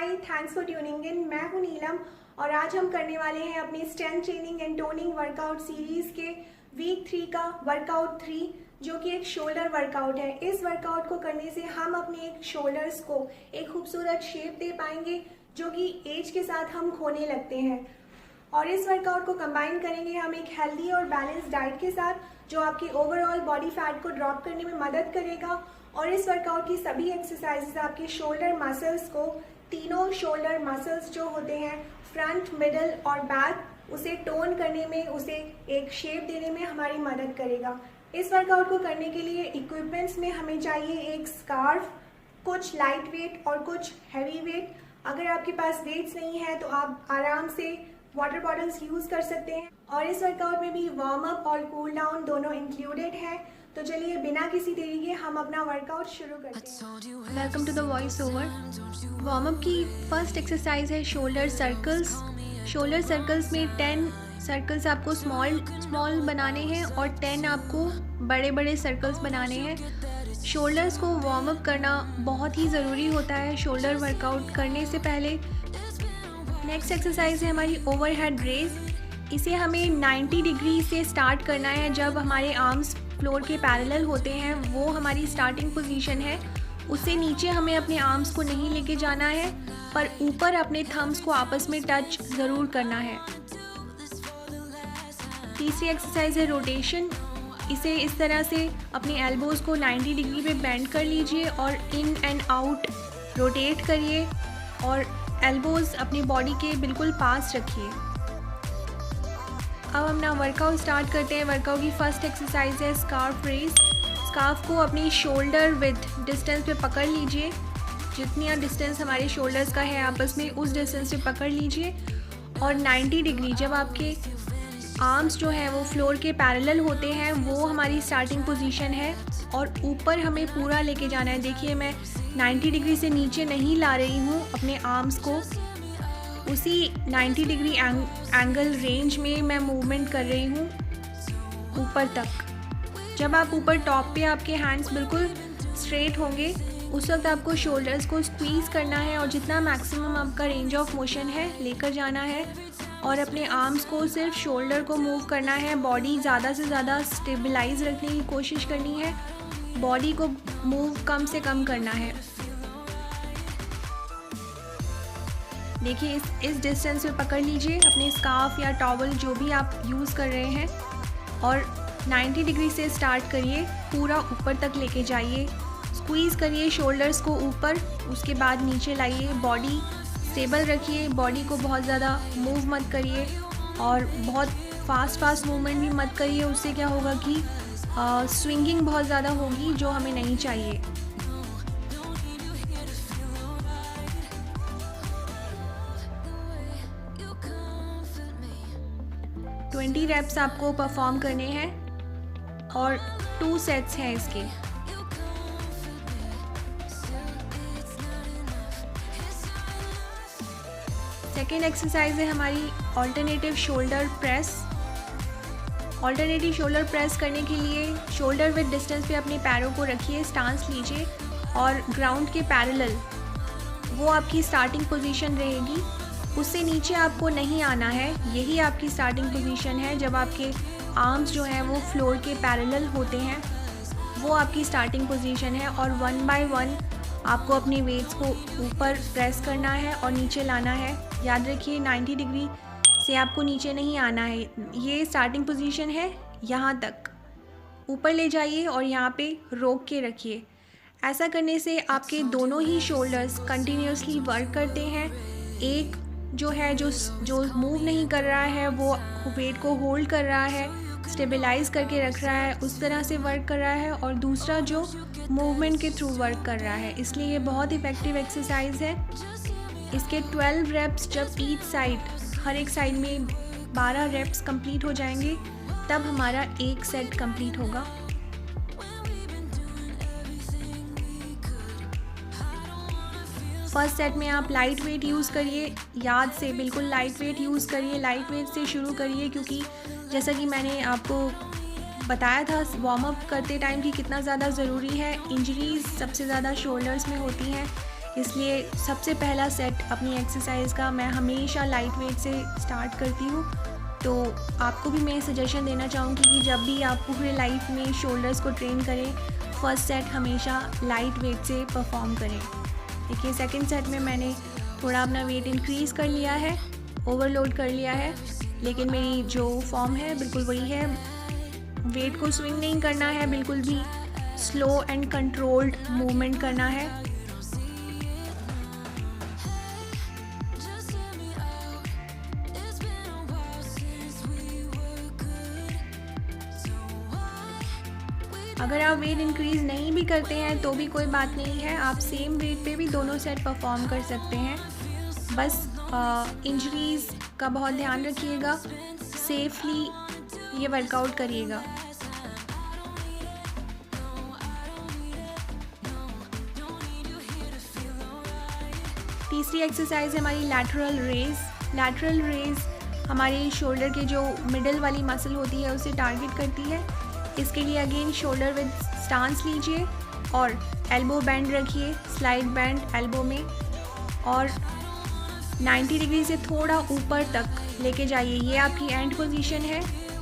Hi, thanks for tuning in. मैं हूं नीलम और आज हम करने वाले हैं अपने strength training and toning workout series के वीक 3 का वर्कआउट 3, जो कि एक शोल्डर वर्कआउट है। इस वर्कआउट को करने से हम अपने एक शोल्डर्स को एक खूबसूरत शेप दे पाएंगे, जो कि एज के साथ हम खोने लगते हैं। और इस वर्कआउट को कंबाइन करेंगे हम एक हेल्दी और बैलेंस डाइट के साथ, जो आपकी ओवरऑल बॉडी फैट को ड्रॉप करने में मदद करेगा। और इस वर्कआउट की सभी एक्सरसाइजेस आपके शोल्डर मसल्स को, तीनों शोल्डर मसल्स जो होते हैं फ्रंट, मिडल और बैक, उसे टोन करने में, उसे एक शेप देने में हमारी मदद करेगा। इस वर्कआउट को करने के लिए इक्विपमेंट्स में हमें चाहिए एक स्कार्फ, कुछ लाइट वेट और कुछ हैवी वेट। अगर आपके पास वेट्स नहीं है तो आप आराम से वाटर बॉटल्स यूज़ कर सकते हैं। और इस वर्कआउट में भी वार्म अप और कूल डाउन दोनों इंक्लूडेड है। तो चलिए बिना किसी देरी के हम अपना वर्कआउट शुरू करते हैं। Welcome to the voice over. Warm up की फर्स्ट एक्सरसाइज है शोल्डर सर्कल्स। शोल्डर सर्कल्स में 10 सर्कल्स आपको स्मॉल बनाने हैं और 10 आपको बड़े बड़े सर्कल्स बनाने हैं। शोल्डर्स को वार्म अप करना बहुत ही ज़रूरी होता है शोल्डर वर्कआउट करने से पहले। नेक्स्ट एक्सरसाइज है हमारी ओवरहेड रेज। इसे हमें 90 डिग्री से स्टार्ट करना है। जब हमारे आर्म्स फ्लोर के पैरेलल होते हैं, वो हमारी स्टार्टिंग पोजीशन है। उससे नीचे हमें अपने आर्म्स को नहीं लेके जाना है, पर ऊपर अपने थम्स को आपस में टच ज़रूर करना है। तीसरी एक्सरसाइज है रोटेशन। इसे इस तरह से अपने एल्बोज़ को 90 डिग्री पे बेंड कर लीजिए और इन एंड आउट रोटेट करिए और एल्बोज़ अपनी बॉडी के बिल्कुल पास रखिए। अब हम अपना वर्कआउट स्टार्ट करते हैं। वर्कआउट की फर्स्ट एक्सरसाइज है स्कार्फ रेज। स्कार्फ को अपनी शोल्डर विद डिस्टेंस पे पकड़ लीजिए। जितनी डिस्टेंस हमारे शोल्डर्स का है आपस में, उस डिस्टेंस पे पकड़ लीजिए और 90 डिग्री, जब आपके आर्म्स जो हैं वो फ्लोर के पैरेलल होते हैं, वो हमारी स्टार्टिंग पोजीशन है। और ऊपर हमें पूरा लेके जाना है। देखिए, मैं 90 डिग्री से नीचे नहीं ला रही हूँ अपने आर्म्स को, उसी 90 डिग्री एंगल रेंज में मैं मूवमेंट कर रही हूँ ऊपर तक। जब आप ऊपर टॉप पे आपके हैंड्स बिल्कुल स्ट्रेट होंगे, उस वक्त आपको शोल्डर्स को स्क्वीज़ करना है और जितना मैक्सिमम आपका रेंज ऑफ मोशन है लेकर जाना है। और अपने आर्म्स को सिर्फ शोल्डर को मूव करना है। बॉडी ज़्यादा से ज़्यादा स्टेबलाइज रखने की कोशिश करनी है। बॉडी को मूव कम से कम करना है। देखिए, इस डिस्टेंस पे पकड़ लीजिए अपने स्कार्फ या टॉवल, जो भी आप यूज़ कर रहे हैं, और 90 डिग्री से स्टार्ट करिए, पूरा ऊपर तक लेके जाइए। स्क्वीज़ करिए शोल्डर्स को ऊपर, उसके बाद नीचे लाइए। बॉडी स्टेबल रखिए, बॉडी को बहुत ज़्यादा मूव मत करिए और बहुत फास्ट मूवमेंट भी मत करिए। उससे क्या होगा कि स्विंगिंग बहुत ज़्यादा होगी, जो हमें नहीं चाहिए। ट्वेंटी रेप्स आपको परफॉर्म करने हैं और 2 सेट्स हैं इसके। सेकेंड एक्सरसाइज है हमारी alternative shoulder press. Alternative shoulder press करने के लिए शोल्डर विद डिस्टेंस पे अपने पैरों को रखिए, स्टांस लीजिए और ग्राउंड के पैरेलल, वो आपकी स्टार्टिंग पोजीशन रहेगी। उससे नीचे आपको नहीं आना है। यही आपकी स्टार्टिंग पोजीशन है। जब आपके आर्म्स जो हैं वो फ्लोर के पैरेलल होते हैं, वो आपकी स्टार्टिंग पोजीशन है। और 1 बाय 1 आपको अपने वेट्स को ऊपर प्रेस करना है और नीचे लाना है। याद रखिए, 90 डिग्री से आपको नीचे नहीं आना है। ये स्टार्टिंग पोजीशन है, यहाँ तक ऊपर ले जाइए और यहाँ पे रोक के रखिए। ऐसा करने से आपके दोनों ही शोल्डर्स कंटिन्यूसली वर्क करते हैं। एक जो है जो मूव नहीं कर रहा है, वो वेट को होल्ड कर रहा है, स्टेबलाइज करके रख रहा है, उस तरह से वर्क कर रहा है। और दूसरा जो मूवमेंट के थ्रू वर्क कर रहा है। इसलिए ये बहुत इफ़ेक्टिव एक्सरसाइज है। इसके 12 रेप्स, जब ईच साइड, हर एक साइड में 12 रेप्स कंप्लीट हो जाएंगे, तब हमारा एक सेट कंप्लीट होगा। फर्स्ट सेट में आप लाइट वेट यूज़ करिए, याद से बिल्कुल लाइट वेट यूज़ करिए। लाइट वेट से शुरू करिए, क्योंकि जैसा कि मैंने आपको बताया था वार्म अप करते टाइम कि कितना ज़्यादा ज़रूरी है। इंजरीज़ सबसे ज़्यादा शोल्डर्स में होती हैं, इसलिए सबसे पहला सेट अपनी एक्सरसाइज का मैं हमेशा लाइट वेट से स्टार्ट करती हूँ। तो आपको भी मैं सजेशन देना चाहूँगी कि जब भी आप पूरे लाइफ में शोल्डर्स को ट्रेन करें, फर्स्ट सेट हमेशा लाइट वेट से परफॉर्म करें। देखिए सेकंड सेट में मैंने थोड़ा अपना वेट इंक्रीज़ कर लिया है, ओवरलोड कर लिया है, लेकिन मेरी जो फॉर्म है बिल्कुल वही है। वेट को स्विंग नहीं करना है, बिल्कुल भी स्लो एंड कंट्रोल्ड मूवमेंट करना है। अगर आप वेट इंक्रीज़ नहीं भी करते हैं तो भी कोई बात नहीं है, आप सेम वेट पे भी दोनों सेट परफॉर्म कर सकते हैं। बस इंजरीज़ का बहुत ध्यान रखिएगा, सेफली ये वर्कआउट करिएगा। तीसरी एक्सरसाइज है हमारी लैटरल रेज। लैटरल रेज हमारे शोल्डर के जो मिडल वाली मसल होती है उसे टारगेट करती है। इसके लिए अगेन शोल्डर विद स्टांस लीजिए और एल्बो बैंड रखिए, स्लाइड बैंड एल्बो में, और 90 डिग्री से थोड़ा ऊपर तक लेके जाइए। ये आपकी एंड पोजीशन है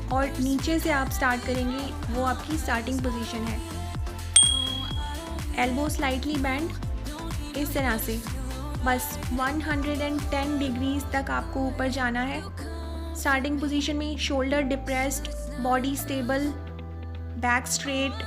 और नीचे से आप स्टार्ट करेंगे, वो आपकी स्टार्टिंग पोजीशन है। एल्बो स्लाइटली बैंड इस तरह से, बस 110 डिग्रीज तक आपको ऊपर जाना है। स्टार्टिंग पोजीशन में shoulder depressed, body stable, back straight,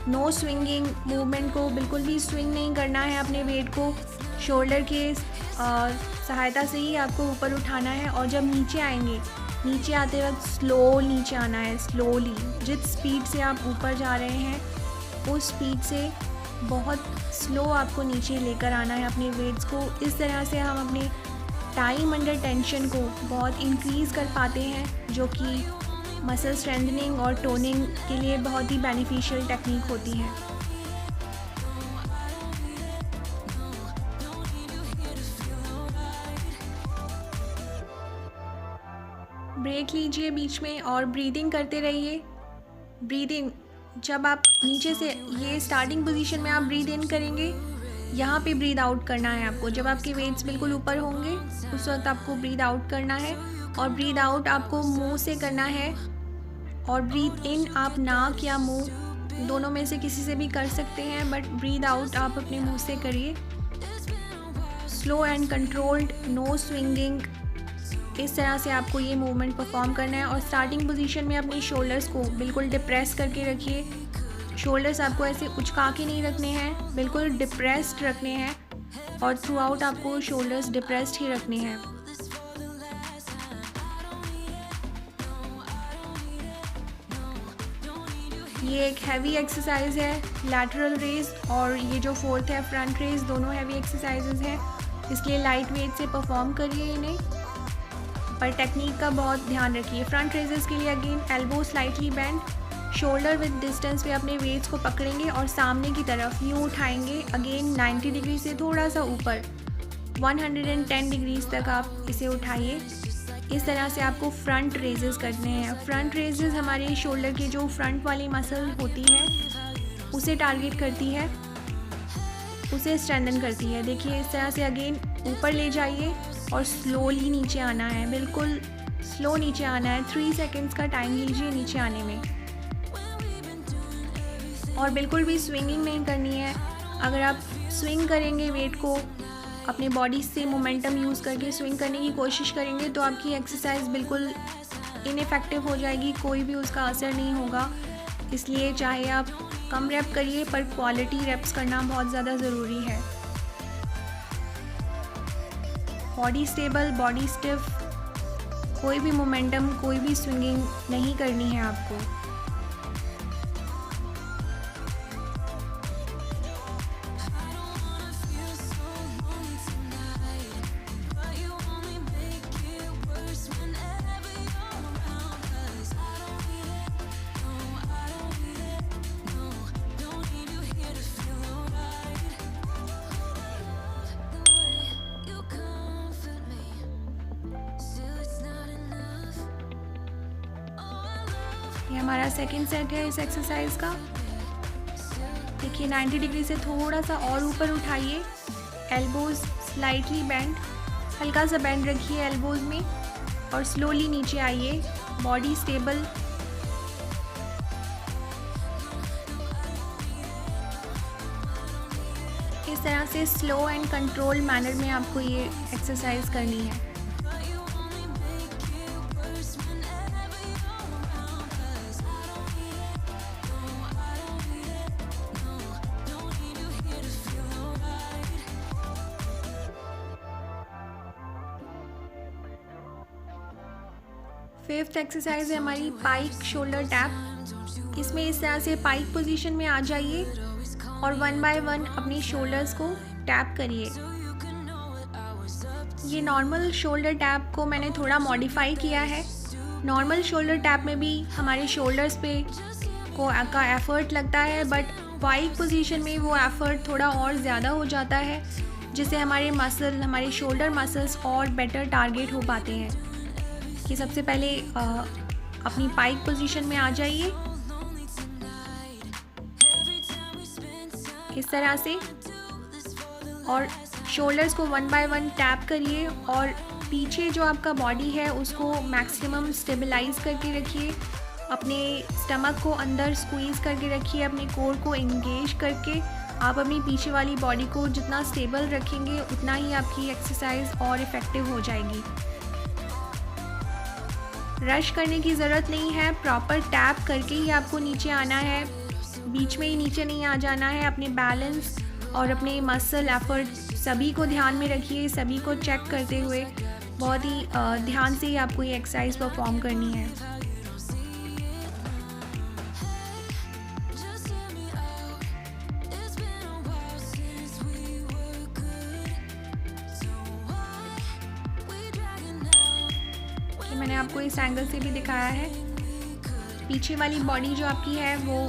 no swinging. Movement को बिल्कुल भी स्विंग नहीं करना है, अपने वेट को शोल्डर के सहायता से ही आपको ऊपर उठाना है। और जब नीचे आएंगे, नीचे आते वक्त स्लो नीचे आना है, स्लोली। जिस स्पीड से आप ऊपर जा रहे हैं उस स्पीड से बहुत स्लो आपको नीचे लेकर आना है अपने वेट्स को। इस तरह से हम अपने टाइम अंडर टेंशन को बहुत इंक्रीज़ कर पाते हैं, जो कि मसल स्ट्रेंथनिंग और टोनिंग के लिए बहुत ही बेनिफिशियल टेक्निक होती है। ब्रेक लीजिए बीच में और ब्रीदिंग करते रहिए। ब्रीदिंग जब आप नीचे से, ये स्टार्टिंग पोजीशन में आप ब्रीद इन करेंगे, यहाँ पे ब्रीद आउट करना है आपको। जब आपके वेट्स बिल्कुल ऊपर होंगे उस वक्त आपको ब्रीद आउट करना है, और ब्रीद आउट आपको मुंह से करना है, और ब्रीद इन आप नाक या मुंह दोनों में से किसी से भी कर सकते हैं, बट ब्रीद आउट आप अपने मुंह से करिए। Slow and controlled, no swinging, इस तरह से आपको ये मूवमेंट परफॉर्म करना है। और स्टार्टिंग पोजीशन में अपने शोल्डर्स को बिल्कुल डिप्रेस करके रखिए। शोल्डर्स आपको ऐसे उचका के नहीं रखने हैं, बिल्कुल डिप्रेस्ड रखने हैं, और थ्रू आउट आपको शोल्डर्स डिप्रेस्ड ही रखने हैं। ये एक हैवी एक्सरसाइज है, लैटरल रेज, और ये जो फोर्थ है फ्रंट रेज, दोनों हैवी एक्सरसाइजेज हैं, इसलिए लाइट वेट से परफॉर्म करिए इन्हें, पर टेक्निक का बहुत ध्यान रखिए। फ्रंट रेजेस के लिए again elbow slightly bend, shoulder with distance पे अपने वेट्स को पकड़ेंगे और सामने की तरफ यूँ उठाएंगे। अगेन 90 डिग्री से थोड़ा सा ऊपर 110 डिग्रीज तक आप इसे उठाइए। इस तरह से आपको फ्रंट रेजेस करने हैं। फ्रंट रेजेस हमारे शोल्डर की जो फ्रंट वाली मसल होती है उसे टारगेट करती है, उसे स्ट्रेंथन करती है। देखिए इस तरह से अगेन ऊपर ले जाइए और स्लोली नीचे आना है, बिल्कुल स्लो नीचे आना है। 3 सेकेंड्स का टाइम लीजिए नीचे आने में, और बिल्कुल भी स्विंगिंग नहीं करनी है। अगर आप स्विंग करेंगे, वेट को अपने बॉडी से मोमेंटम यूज़ करके स्विंग करने की कोशिश करेंगे, तो आपकी एक्सरसाइज बिल्कुल इनइफेक्टिव हो जाएगी, कोई भी उसका असर नहीं होगा। इसलिए चाहे आप कम रैप करिए, पर क्वालिटी रैप्स करना बहुत ज़्यादा ज़रूरी है। बॉडी स्टेबल, बॉडी स्टिफ, कोई भी मोमेंटम, कोई भी स्विंगिंग नहीं करनी है आपको। ये हमारा सेकंड सेट है इस एक्सरसाइज का। देखिए 90 डिग्री से थोड़ा सा और ऊपर उठाइए एल्बोज स्लाइटली बेंड, हल्का सा बेंड रखिए एल्बोज में और स्लोली नीचे आइए, बॉडी स्टेबल। इस तरह से स्लो एंड कंट्रोल मैनर में आपको ये एक्सरसाइज करनी है। फिफ्थ एक्सरसाइज है हमारी पाइक शोल्डर टैप। इसमें इस तरह से पाइक पोजीशन में आ जाइए और 1 बाय 1 अपनी शोल्डर्स को टैप करिए। ये नॉर्मल शोल्डर टैप को मैंने थोड़ा मॉडिफाई किया है। नॉर्मल शोल्डर टैप में भी हमारे शोल्डर्स पे का एफर्ट लगता है, बट पाइक पोजीशन में वो एफर्ट थोड़ा और ज़्यादा हो जाता है, जिससे हमारे शोल्डर मसल्स और बेटर टारगेट हो पाते हैं। कि सबसे पहले अपनी पाइक पोजीशन में आ जाइए इस तरह से और शोल्डर्स को 1 बाय 1 टैप करिए और पीछे जो आपका बॉडी है उसको मैक्सिमम स्टेबलाइज करके रखिए। अपने स्टमक को अंदर स्क्वीज़ करके रखिए, अपने कोर को एंगेज करके। आप अपनी पीछे वाली बॉडी को जितना स्टेबल रखेंगे उतना ही आपकी एक्सरसाइज और इफ़ेक्टिव हो जाएगी। रश करने की ज़रूरत नहीं है, प्रॉपर टैप करके ही आपको नीचे आना है, बीच में ही नीचे नहीं आ जाना है। अपने बैलेंस और अपने मसल एफर्ट सभी को ध्यान में रखिए, सभी को चेक करते हुए बहुत ही ध्यान से ही आपको ये एक्सरसाइज परफॉर्म करनी है। मैंने आपको इस एंगल से भी दिखाया है। पीछे वाली बॉडी जो आपकी है वो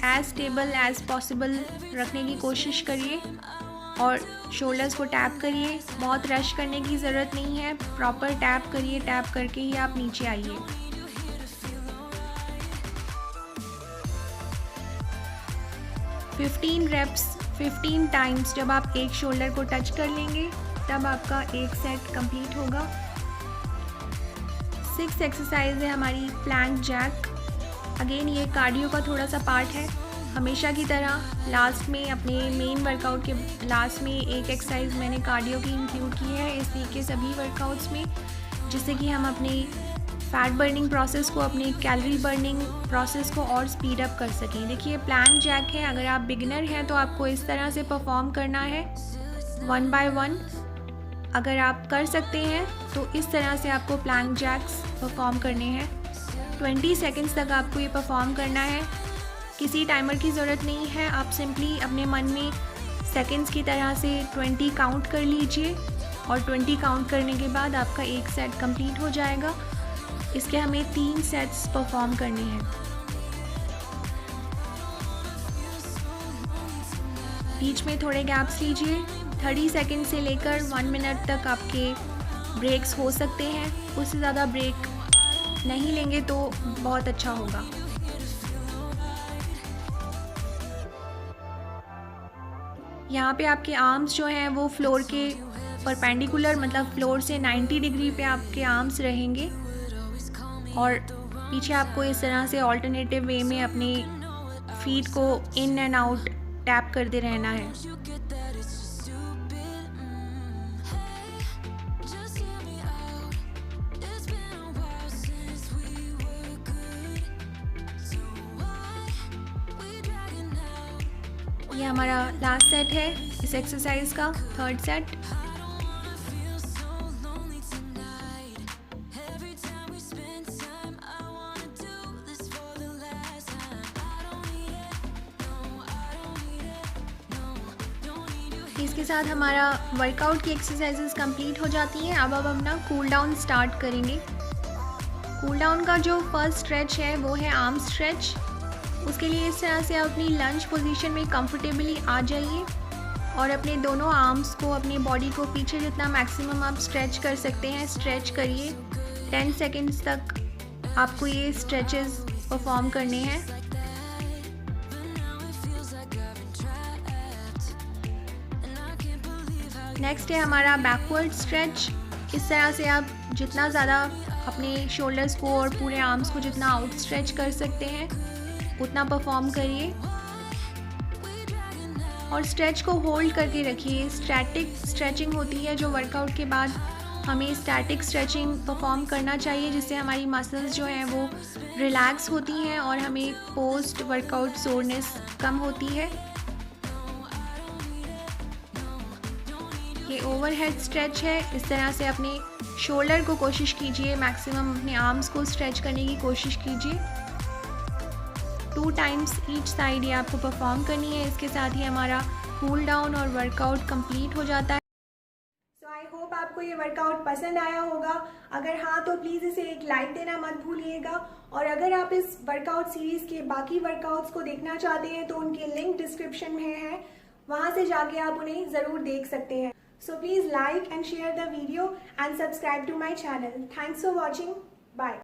एज स्टेबल एज पॉसिबल रखने की कोशिश करिए और शोल्डर्स को टैप करिए। बहुत रश करने की ज़रूरत नहीं है, प्रॉपर टैप करिए, टैप करके ही आप नीचे आइए। फिफ्टीन रेप्स 15 टाइम्स जब आप एक शोल्डर को टच कर लेंगे तब आपका एक सेट कंप्लीट होगा। 6th एक्सरसाइज है हमारी प्लैंक जैक। अगेन ये कार्डियो का थोड़ा सा पार्ट है। हमेशा की तरह लास्ट में अपने मेन वर्कआउट के लास्ट में एक एक्सरसाइज मैंने कार्डियो की इंक्लूड की है इस वीक के सभी वर्कआउट्स में, जिससे कि हम अपने फैट बर्निंग प्रोसेस को, अपने कैलोरी बर्निंग प्रोसेस को और स्पीड अप कर सकें। देखिए प्लैंक जैक है, अगर आप बिगिनर हैं तो आपको इस तरह से परफॉर्म करना है 1 बाय 1। अगर आप कर सकते हैं तो इस तरह से आपको प्लैंक जैक्स परफॉर्म करने हैं। 20 सेकंड्स तक आपको ये परफॉर्म करना है। किसी टाइमर की ज़रूरत नहीं है, आप सिंपली अपने मन में सेकंड्स की तरह से 20 काउंट कर लीजिए और 20 काउंट करने के बाद आपका एक सेट कंप्लीट हो जाएगा। इसके हमें 3 सेट्स परफॉर्म करने हैं। बीच में थोड़े गैप्स लीजिए। 30 सेकंड से लेकर 1 मिनट तक आपके ब्रेक्स हो सकते हैं। उससे ज़्यादा ब्रेक नहीं लेंगे तो बहुत अच्छा होगा। यहाँ पे आपके आर्म्स जो हैं वो फ्लोर के परपेंडिकुलर, मतलब फ्लोर से 90 डिग्री पे आपके आर्म्स रहेंगे और पीछे आपको इस तरह से ऑल्टरनेटिव वे में अपने फीट को इन एंड आउट टैप करते रहना है। ये हमारा लास्ट सेट है इस एक्सरसाइज का, 3rd सेट। इसके साथ हमारा वर्कआउट की एक्सरसाइजेस कंप्लीट हो जाती हैं। अब अपना कूल डाउन स्टार्ट करेंगे। कूल डाउन का जो फर्स्ट स्ट्रेच है वो है आर्म स्ट्रेच। उसके लिए इस तरह से आप अपनी लंज पोजीशन में कंफर्टेबली आ जाइए और अपने दोनों आर्म्स को, अपनी बॉडी को पीछे जितना मैक्सिमम आप स्ट्रेच कर सकते हैं स्ट्रेच करिए। 10 सेकंड्स तक आपको ये स्ट्रेचेस परफॉर्म करने हैं। नेक्स्ट है हमारा बैकवर्ड स्ट्रेच। इस तरह से आप जितना ज़्यादा अपने शोल्डर्स को और पूरे आर्म्स को जितना आउट स्ट्रेच कर सकते हैं उतना परफॉर्म करिए और स्ट्रेच को होल्ड करके रखिए। स्टैटिक स्ट्रेचिंग होती है जो वर्कआउट के बाद हमें स्टैटिक स्ट्रेचिंग परफॉर्म करना चाहिए, जिससे हमारी मसल्स जो हैं वो रिलैक्स होती हैं और हमें पोस्ट वर्कआउट सोरनेस कम होती है। ये ओवरहेड स्ट्रेच है। इस तरह से अपने शोल्डर को कोशिश कीजिए, मैक्सिमम अपने आर्म्स को स्ट्रेच करने की कोशिश कीजिए। 2 टाइम्स ईच साइड ये आपको परफॉर्म करनी है। इसके साथ ही हमारा कूल डाउन और वर्कआउट कंप्लीट हो जाता है। आई होप आपको ये वर्कआउट पसंद आया होगा। अगर हाँ तो प्लीज़ इसे एक लाइक देना मत भूलिएगा और अगर आप इस वर्कआउट सीरीज़ के बाकी वर्कआउट्स को देखना चाहते हैं तो उनके लिंक डिस्क्रिप्शन में है, वहाँ से जाके आप उन्हें ज़रूर देख सकते हैं। So please like and share the video and subscribe to my channel. Thanks for watching. Bye.